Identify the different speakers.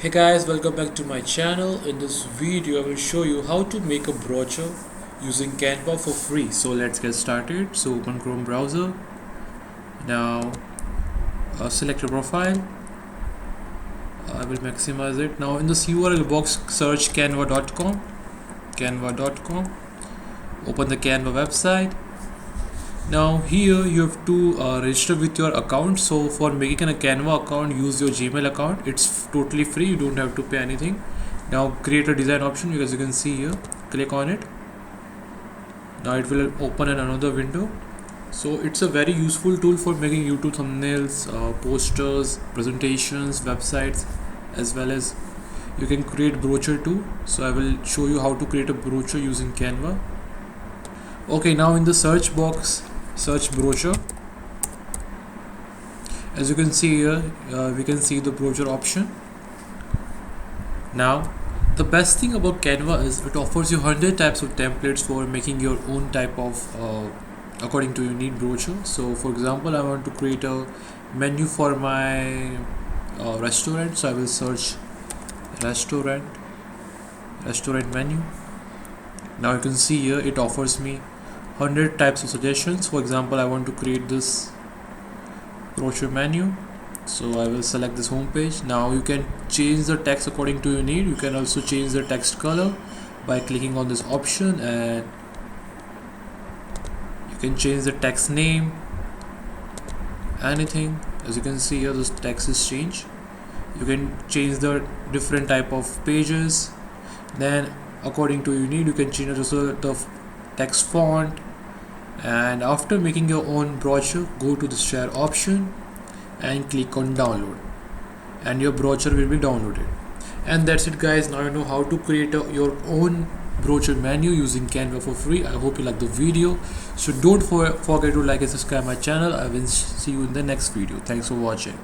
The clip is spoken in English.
Speaker 1: Hey guys, welcome back to my channel. In this video I will show you how to make a brochure using Canva for free. So let's get started. So open Chrome browser. Now select your profile. I will maximize it. Now in this URL box search canva.com. Open the Canva website. Now here you have to register with your account. So for making a Canva account, use your Gmail account. It's totally free, you don't have to pay anything. Now create a design option, as you can see here, click on it. Now it will open in another window. So it's a very useful tool for making YouTube thumbnails, posters, presentations, websites, as well as you can create brochure too. So I will show you how to create a brochure using Canva. Okay, now in the search box search brochure. As you can see here, we can see the brochure option. Now the best thing about Canva is it offers you 100 types of templates for making your own type of according to your need brochure. So for example, I want to create a menu for my restaurant, so I will search restaurant menu. Now you can see here it offers me 100 types of suggestions. For example, I want to create this brochure menu, so I will select this home page. Now you can change the text according to your need. You can also change the text color by clicking on this option, and you can change the text name, anything. As you can see here, this text is changed. You can change the different type of pages. Then according to your need, you can change also the text font. And after making your own brochure, go to the share option and click on download, and your brochure will be downloaded. And that's it guys. Now you know how to create your own brochure menu using Canva for free. I hope you like the video, so don't forget to like and subscribe my channel. I will see you in the next video. Thanks for watching.